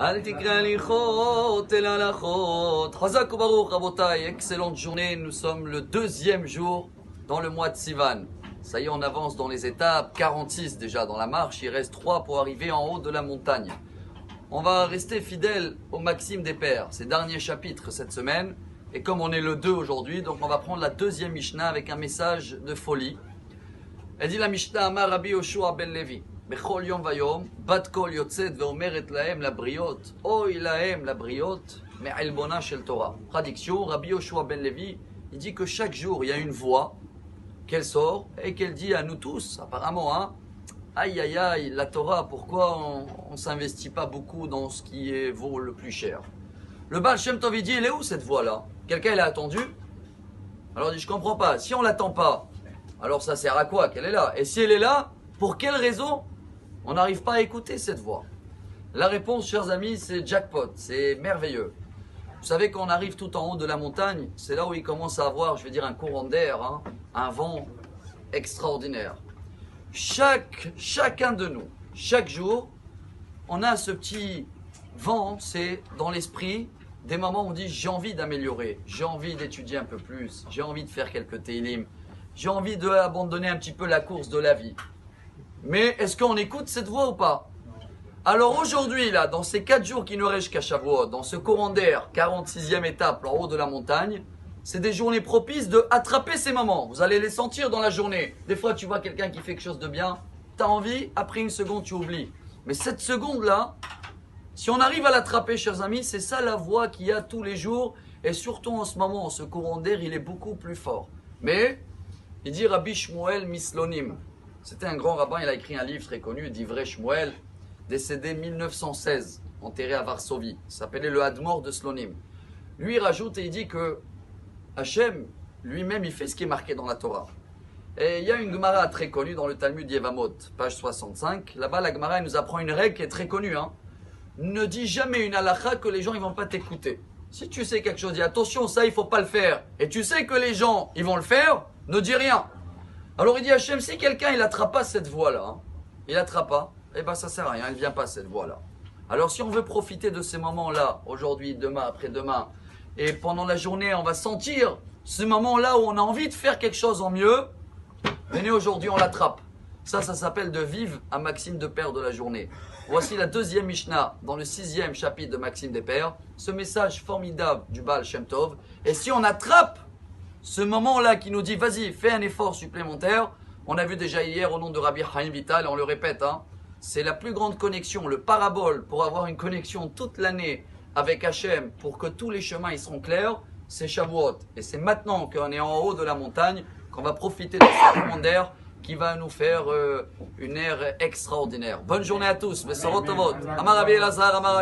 Excellente journée, nous sommes le deuxième jour dans le mois de Sivan. Ça y est, on avance dans les étapes, 46 déjà dans la marche, il reste 3 pour arriver en haut de la montagne. On va rester fidèle au Maxime des Pères, ces derniers chapitres cette semaine. Et comme on est le 2 aujourd'hui, donc on va prendre la deuxième Mishnah avec un message de folie. Elle dit la Mishnah Amar Rabbi Yoshua ben Levi. Bechol yom vayom, bat kol yotzet veomeret lahem la briot, oy lahem la briot, me'elbona shel Torah. Traduction, Rabbi Yoshua ben Levi, il dit que chaque jour il y a une voix qu'elle sort et qu'elle dit à nous tous, apparemment, hein, aïe aïe aïe, la Torah, pourquoi on ne s'investit pas beaucoup dans ce qui vaut le plus cher? Le Baal Shem Tov il dit, elle est où cette voix-là? Quelqu'un l'a attendu? Alors il dit, je comprends pas, si on l'attend pas, alors ça sert à quoi qu'elle est là? Et si elle est là, pour quelle raison on n'arrive pas à écouter cette voix? La réponse, chers amis, c'est jackpot, c'est merveilleux. Vous savez, quand on arrive tout en haut de la montagne, c'est là où il commence à avoir, je vais dire, un courant d'air, hein, un vent extraordinaire. Chacun de nous, chaque jour, on a ce petit vent, c'est dans l'esprit, des moments où on dit j'ai envie d'améliorer, j'ai envie d'étudier un peu plus, j'ai envie de faire quelques télim, j'ai envie d'abandonner un petit peu la course de la vie. Mais est-ce qu'on écoute cette voix ou pas? Alors aujourd'hui, là, dans ces 4 jours qui nous restent jusqu'à Shavuot, dans ce courant d'air, 46e étape en haut de la montagne, c'est des journées propices de attraper ces moments. Vous allez les sentir dans la journée. Des fois, tu vois quelqu'un qui fait quelque chose de bien, tu as envie, après une seconde, tu oublies. Mais cette seconde-là, si on arrive à l'attraper, chers amis, c'est ça la voix qu'il y a tous les jours. Et surtout en ce moment, ce courant d'air, il est beaucoup plus fort. Mais, il dit Rabbi Shmuel Mislonim. C'était un grand rabbin, il a écrit un livre très connu, d'Ivrei Shmuel, décédé 1916, enterré à Varsovie. Il s'appelait le Hadmor de Slonim. Lui, il rajoute et il dit que Hachem, lui-même, il fait ce qui est marqué dans la Torah. Et il y a une Gemara très connue dans le Talmud Yevamot, page 65. Là-bas, la Gemara nous apprend une règle qui est très connue. Hein. Ne dis jamais une halakha que les gens ne vont pas t'écouter. Si tu sais quelque chose, dis attention, ça, il ne faut pas le faire. Et tu sais que les gens, ils vont le faire, ne dis rien. Alors il dit Hachem, si quelqu'un il n'attrape pas cette voie-là, hein, il n'attrape pas, eh bien ça ne sert à rien, elle ne vient pas cette voie-là. Alors si on veut profiter de ces moments-là, aujourd'hui, demain, après-demain, et pendant la journée, on va sentir ce moment-là où on a envie de faire quelque chose en mieux, venez aujourd'hui, on l'attrape. Ça s'appelle de vivre à Maxime de Père de la journée. Voici la deuxième Mishnah dans le 6e chapitre de Maxime des Pères, ce message formidable du Baal Shem Tov. Et si on attrape ce moment-là qui nous dit, vas-y, fais un effort supplémentaire. On a vu déjà hier au nom de Rabbi Chaim Vital, et on le répète, hein, c'est la plus grande connexion, le parabole pour avoir une connexion toute l'année avec Hachem, pour que tous les chemins ils seront clairs, c'est Shavuot. Et c'est maintenant qu'on est en haut de la montagne qu'on va profiter de ce courant d'air qui va nous faire une ère extraordinaire. Bonne journée à tous. Amar Rabbi Elazar, Amar